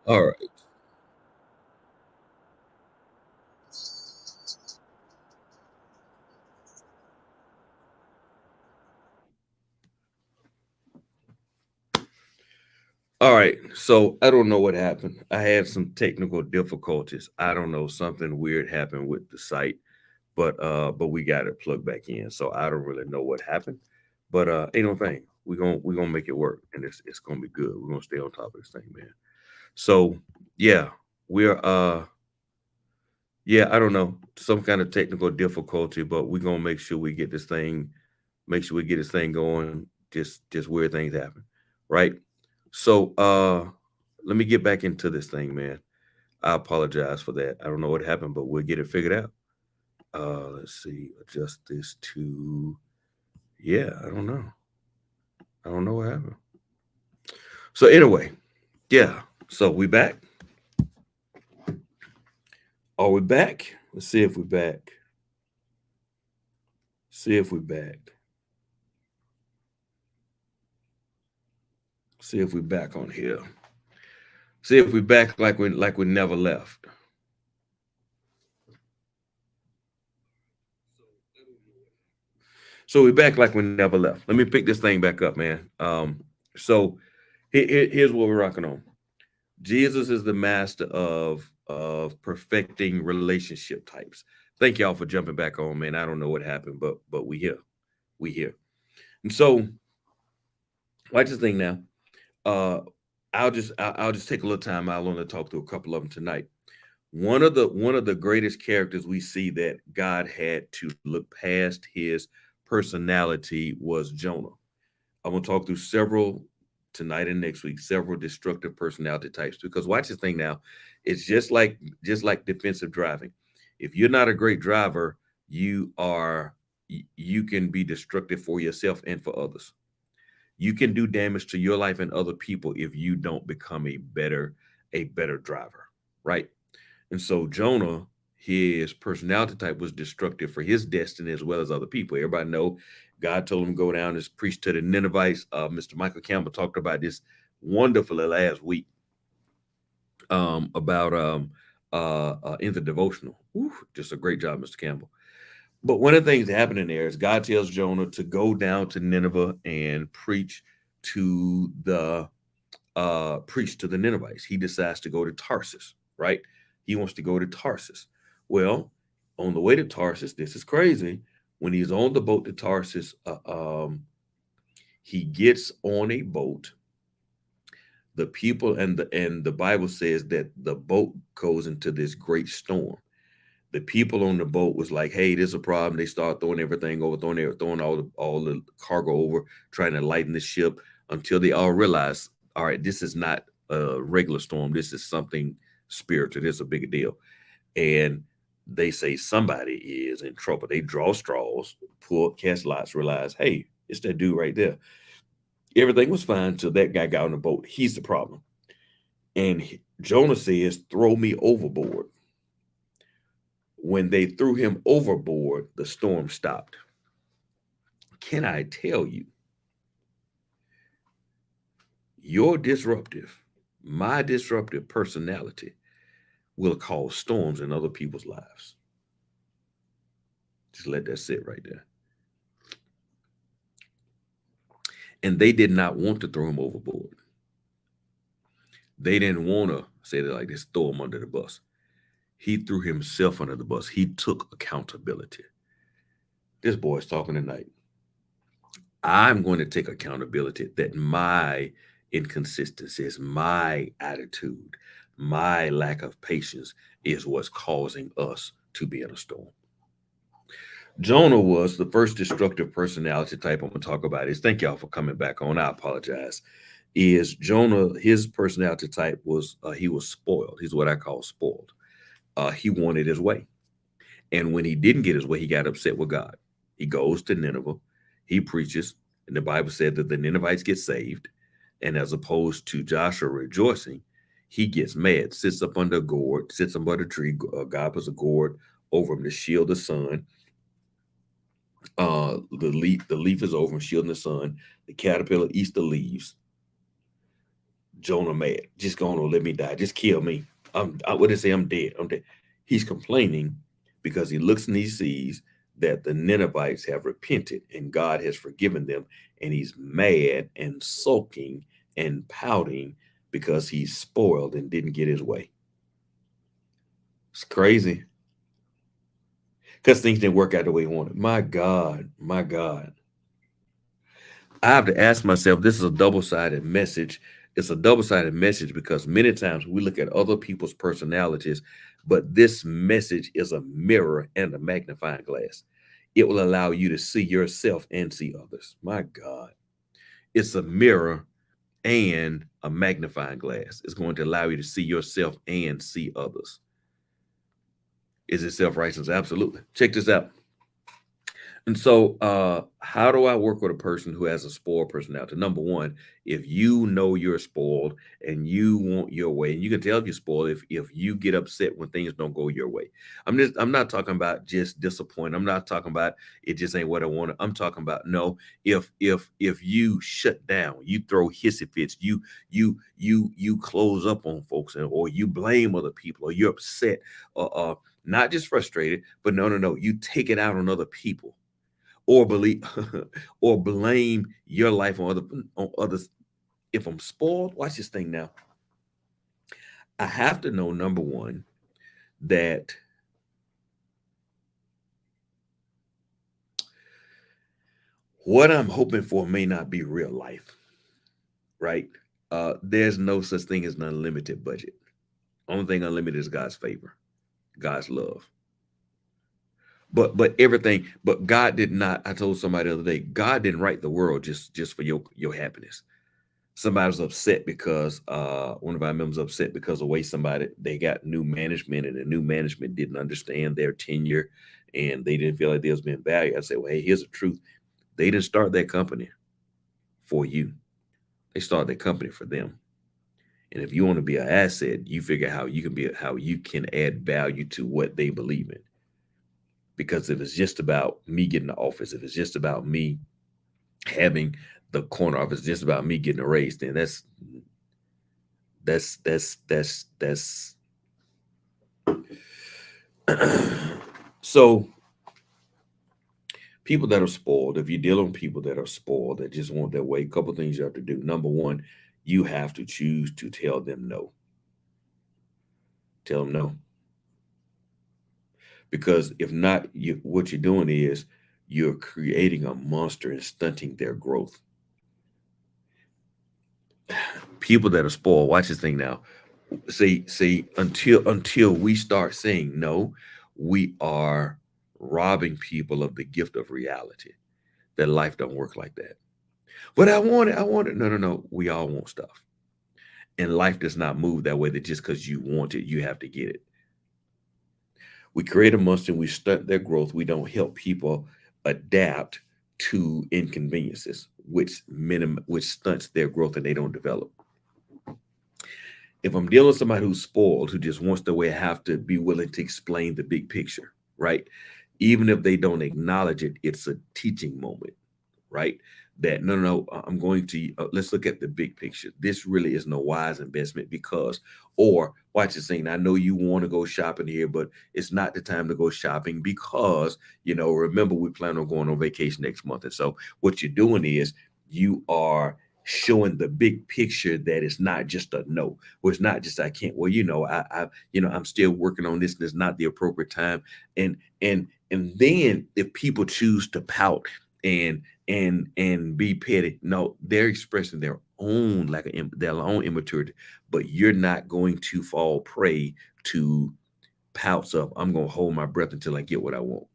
All right. All right. So I don't know what happened. I had some technical difficulties. I don't know. Something weird happened with the site, but we got it plugged back in. So I don't really know what happened. But ain't no thing. We're gonna make it work and it's gonna be good. We're gonna stay on top of this thing, man. So yeah, we're yeah, I don't know. Some kind of technical difficulty, but we're gonna make sure we get this thing going. Just weird things happen. Right? So let me get back into this thing, man. I apologize for that. I don't know what happened, but we'll get it figured out. Let's see, adjust this to yeah, I don't know. I don't know what happened. So anyway, yeah. So we back. Are we back? Let's see if we're back. See if we're back. See if we're back on here. See if we're back like we never left. So we're back like we never left. Let me pick this thing back up, man. So here's what we're rocking on. Jesus is the master of perfecting relationship types. Thank y'all for jumping back on, man. I don't know what happened, but we here. We here. And so watch this thing now. Uh I'll just take a little time. I'll only talk through a couple of them tonight. One of the greatest characters we see that God had to look past his personality was Jonah. I'm gonna talk through several tonight and next week, several destructive personality types. Because watch this thing now. It's just like defensive driving. If you're not a great driver, you can be destructive for yourself and for others. You can do damage to your life and other people if you don't become a better driver, right? And so Jonah, his personality type was destructive for his destiny as well as other people. Everybody know God told him to go down and preach to the Ninevites. Mr. Michael Campbell talked about this wonderfully last week about in the devotional. Whew, just a great job, Mr. Campbell. But one of the things happening there is God tells Jonah to go down to Nineveh and preach to the Ninevites. He decides to go to Tarsus, right? He wants to go to Tarsus. Well, on the way to Tarsus, this is crazy. When he's on the boat to Tarsus, he gets on a boat. The people and the Bible says that the boat goes into this great storm. The people on the boat was like, "Hey, there's a problem." They start throwing everything over, throwing all the cargo over, trying to lighten the ship until they all realize, all right, this is not a regular storm. This is something spiritual. This is a bigger deal. And they say somebody is in trouble. They draw straws, pull cast lots, realize, hey, it's that dude right there. Everything was fine until that guy got on the boat. He's the problem. And Jonah says, "Throw me overboard." When they threw him overboard, the storm stopped. Can I tell you, your disruptive, my disruptive personality will cause storms in other people's lives. Just let that sit right there. And they did not want to throw him overboard. They didn't want to say that like this, throw him under the bus. He threw himself under the bus. He took accountability. This boy's talking tonight. I'm going to take accountability that my inconsistencies, my attitude, my lack of patience is what's causing us to be in a storm. Jonah was the first destructive personality type I'm going to talk about. Is thank y'all for coming back on. I apologize. Is Jonah, his personality type was he was spoiled. He's what I call spoiled. He wanted his way. And when he didn't get his way, he got upset with God. He goes to Nineveh, he preaches, and the Bible said that the Ninevites get saved. And as opposed to Joshua rejoicing, he gets mad, sits up under a gourd, sits under a tree. God puts a gourd over him to shield the sun. The leaf is over him, shielding the sun. The caterpillar eats the leaves. Jonah mad. Just go on and let me die. Just kill me. What did it say? I'm dead. I'm dead. He's complaining because he looks and he sees that the Ninevites have repented and God has forgiven them. And he's mad and sulking and pouting because he's spoiled and didn't get his way. It's crazy. Because things didn't work out the way he wanted. My God. My God. I have to ask myself, this is a double-sided message. It's a double-sided message because many times we look at other people's personalities, but this message is a mirror and a magnifying glass. It will allow you to see yourself and see others. My God. It's a mirror and a magnifying glass. It's going to allow you to see yourself and see others. Is it self-righteous? Absolutely. Check this out. And so, how do I work with a person who has a spoiled personality? Number one, if you know you're spoiled and you want your way, and you can tell if you're spoiled if you get upset when things don't go your way. I'm not talking about just disappointed. I'm not talking about it just ain't what I wanted. I'm talking about no, if you shut down, you throw hissy fits, you close up on folks, or you blame other people, or you're upset, not just frustrated, but no, you take it out on other people or believe or blame your life on others. If I'm spoiled, watch this thing now. I have to know, number one, that what I'm hoping for may not be real life, right? There's no such thing as an unlimited budget. Only thing unlimited is God's favor, God's love. But God did not. I told somebody the other day, God didn't write the world just for your happiness. Somebody was upset because one of our members upset because of the way they got new management, and the new management didn't understand their tenure, and they didn't feel like they was being valued. I said, well, hey, here's the truth. They didn't start that company for you. They started that company for them. And if you want to be an asset, you figure out how you can add value to what they believe in. Because if it's just about me getting the office, if it's just about me having the corner office, just about me getting a raise, then that's so people that are spoiled, if you're dealing with people that are spoiled, that just want their way, a couple things you have to do. Number one, you have to choose to tell them no. Tell them no. Because if not, what you're doing is you're creating a monster and stunting their growth. People that are spoiled, watch this thing now. See, until we start saying no, we are robbing people of the gift of reality. That life don't work like that. But I want it. I want it. No. We all want stuff. And life does not move that way, that just because you want it, you have to get it. We create a monster and we stunt their growth. We don't help people adapt to inconveniences, which stunts their growth and they don't develop. If I'm dealing with somebody who's spoiled, who just wants their way, I have to be willing to explain the big picture, right? Even if they don't acknowledge it, it's a teaching moment, right? That no, I'm going to let's look at the big picture. This really is no wise investment because, or watch this thing. I know you want to go shopping here, but it's not the time to go shopping because, remember, we plan on going on vacation next month. And so what you're doing is you are showing the big picture, that it's not just a no, or it's not just I can't. Well, I'm still working on this and it's not the appropriate time. And then if people choose to pout and be petty, no, they're expressing their own their own immaturity, but you're not going to fall prey to pouts of I'm going to hold my breath until I get what I want.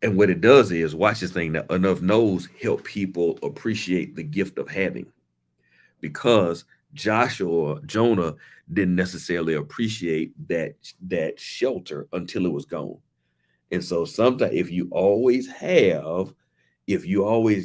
And what it does is, watch this thing, that enough knows help people appreciate the gift of having, because Jonah didn't necessarily appreciate that shelter until it was gone. And so sometimes if you always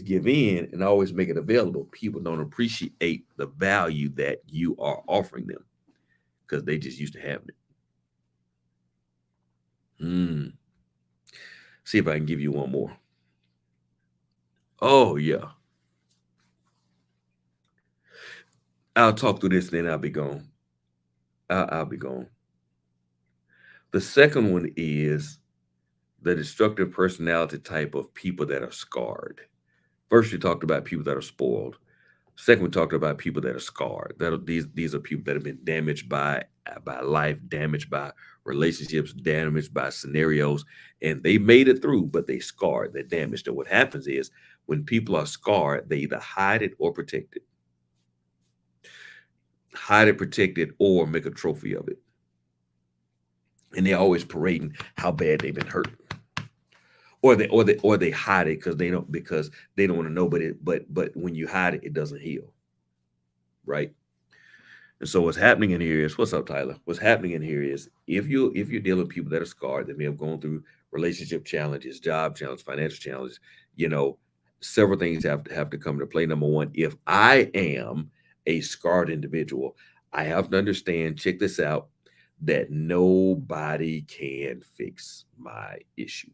give in and always make it available, people don't appreciate the value that you are offering them because they just used to having it. See if I can give you one more. Oh, yeah. I'll talk through this, then I'll be gone. I'll be gone. The second one is the destructive personality type of people that are scarred. First, you talked about people that are spoiled. Second, we talked about people that are scarred. These are people that have been damaged by life, damaged by relationships, damaged by scenarios, and they made it through, but they scarred, they're damaged. And what happens is when people are scarred, they either hide it or protect it, or make a trophy of it. And they're always parading how bad they've been hurt. Or they hide it because they don't want to know, but when you hide it, it doesn't heal, right? And so what's happening in here is, what's up, Tyler? What's happening in here is, if you're dealing with people that are scarred, that may have gone through relationship challenges, job challenges, financial challenges, you know, several things have to come into play. Number one, if I am a scarred individual, I have to understand, check this out, that nobody can fix my issue.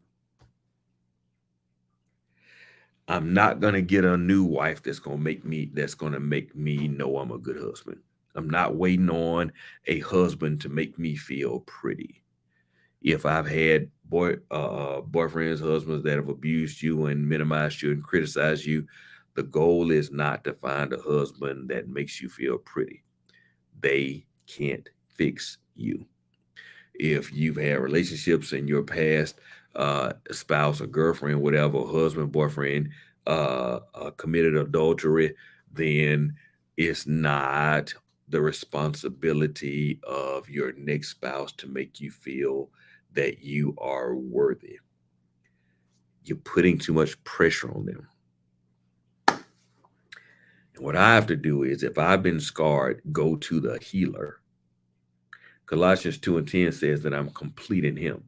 I'm not gonna get a new wife that's gonna make me know I'm a good husband. I'm not waiting on a husband to make me feel pretty. If I've had boyfriends, husbands that have abused you and minimized you and criticized you, the goal is not to find a husband that makes you feel pretty. They can't fix you. If you've had relationships in your past, spouse or girlfriend, whatever, husband, boyfriend, committed adultery, then it's not the responsibility of your next spouse to make you feel that you are worthy. You're putting too much pressure on them. And what I have to do is, if I've been scarred, go to the healer. Colossians 2 and 10 says that I'm complete in him.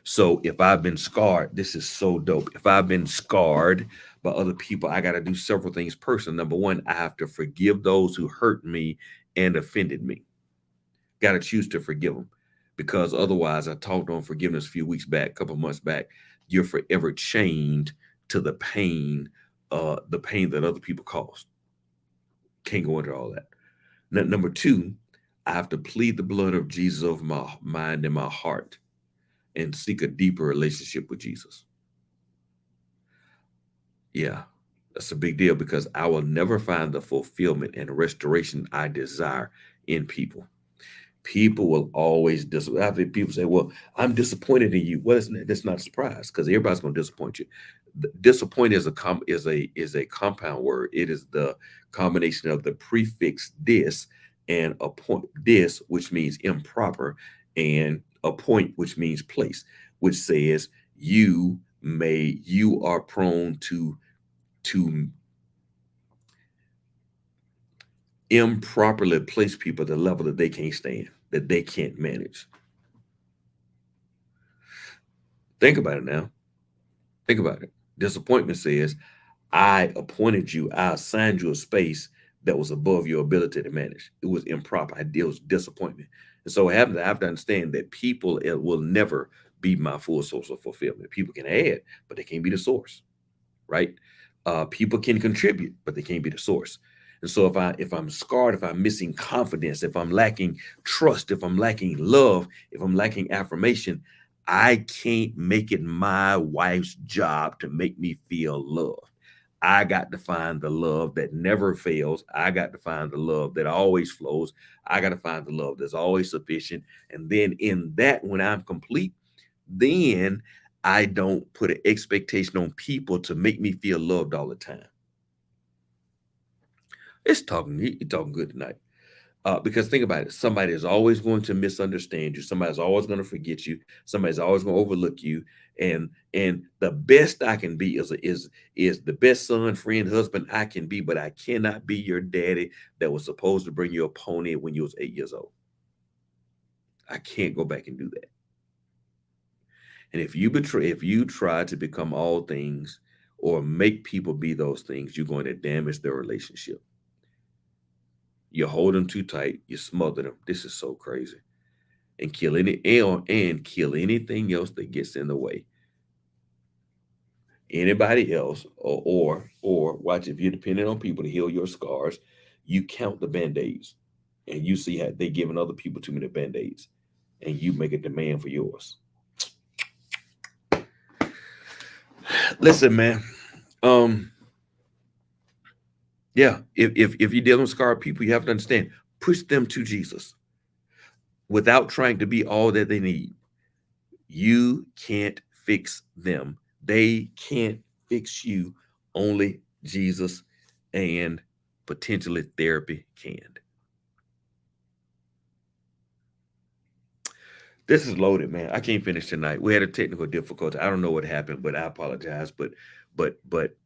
So if I've been scarred, this is so dope. If I've been scarred by other people, I got to do several things personally. Number one, I have to forgive those who hurt me and offended me. Got to choose to forgive them, because otherwise, I talked on forgiveness a few weeks back, a couple months back. You're forever chained to the pain that other people caused. Can't go into all that. Number two, I have to plead the blood of Jesus over my mind and my heart and seek a deeper relationship with Jesus. Yeah, that's a big deal, because I will never find the fulfillment and restoration I desire in people. People will always after people say, "Well, I'm disappointed in you." Well, that's not a surprise, because everybody's going to disappoint you. Disappoint is a compound word. It is the combination of the prefix "dis" and appoint, "dis," which means improper, and appoint, which means place, which says you are prone to improperly place people at the level that they can't stand, that they can't manage. Think about it now. Think about it. Disappointment says, I appointed you, I assigned you a space that was above your ability to manage. It was improper. It was disappointment. And so I have to understand that people will never be my full source of fulfillment. People can add, but they can't be the source, right? People can contribute, but they can't be the source. And so if I'm scarred, if I'm missing confidence, if I'm lacking trust, if I'm lacking love, if I'm lacking affirmation, I can't make it my wife's job to make me feel loved. I got to find the love that never fails. I got to find the love that always flows. I got to find the love that's always sufficient. And then in that, when I'm complete, then I don't put an expectation on people to make me feel loved all the time. You're talking good tonight. Because think about it, somebody is always going to misunderstand you. Somebody's always going to forget you. Somebody's always going to overlook you. And the best I can be is the best son, friend, husband I can be, but I cannot be your daddy that was supposed to bring you a pony when you was 8 years old. I can't go back and do that. And if you try to become all things or make people be those things, you're going to damage their relationship. You hold them too tight, you smother them. This is so crazy. And kill anything else that gets in the way. Anybody else, or watch, if you're depending on people to heal your scars, You count the band-aids and you see how they giving other people too many band-aids and you make a demand for yours. Listen, man. Um, yeah, if you're dealing with scarred people, you have to understand, push them to Jesus without trying to be all that they need. You can't fix them. They can't fix you. Only Jesus and potentially therapy can. This is loaded, man. I can't finish tonight. We had a technical difficulty. I don't know what happened, but I apologize. But, but, but,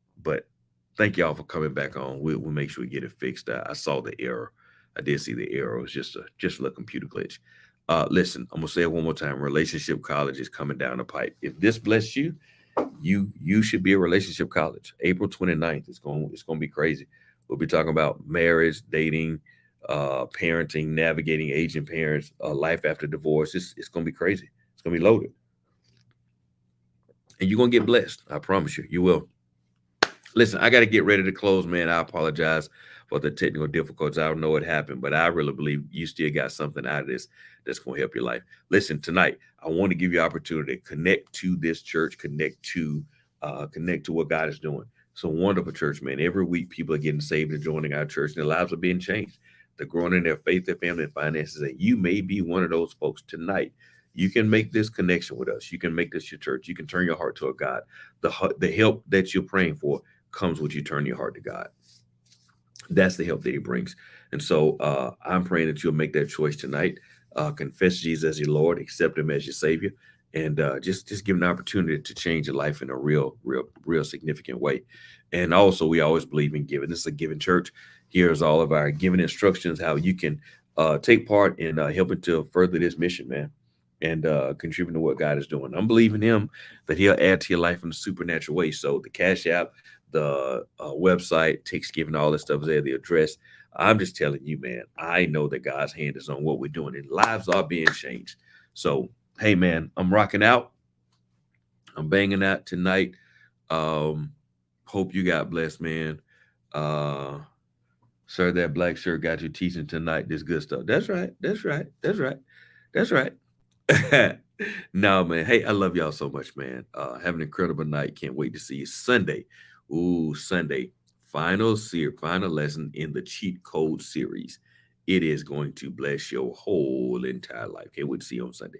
thank y'all for coming back on. We'll make sure we get it fixed. I saw the error. I did see the error. It was just a little computer glitch. Listen, I'm gonna say it one more time. Relationship college is coming down the pipe. If this blessed you, you should be a relationship college. April 29th. It's gonna be crazy. We'll be talking about marriage, dating, parenting, navigating aging parents, life after divorce. It's gonna be crazy. It's gonna be loaded, and you're gonna get blessed. I promise you, you will. Listen, I got to get ready to close, man. I apologize for the technical difficulties. I don't know what happened, but I really believe you still got something out of this that's going to help your life. Listen, tonight I want to give you opportunity to connect to this church, connect to what God is doing. It's a wonderful church, man. Every week, people are getting saved and joining our church, and their lives are being changed. They're growing in their faith, their family, and finances. And you may be one of those folks tonight. You can make this connection with us. You can make this your church. You can turn your heart to a God. The help that you're praying for comes with you turning your heart to God. That's the help that He brings. And so I'm praying that you'll make that choice tonight. Confess Jesus as your Lord, accept Him as your Savior, and just give Him an opportunity to change your life in a real significant way. And also, we always believe in giving. This is a giving church. Here's all of our giving instructions, how you can take part in helping to further this mission, man, and contribute to what God is doing. I'm believing Him that He'll add to your life in a supernatural way. So the Cash App, the website, text giving, all this stuff is there, the address. I'm just telling you, man, I know that God's hand is on what we're doing and lives are being changed. So, hey, man, I'm rocking out. I'm banging out tonight. Hope you got blessed, man. Uh, Sir, that black shirt got you teaching tonight. This good stuff. That's right. That's right. That's right. That's right. No, man. Hey, I love y'all so much, man. Have an incredible night. Can't wait to see you Sunday. Ooh, Sunday. Final lesson in the cheat code series. It is going to bless your whole entire life. Can't wait to see you on Sunday.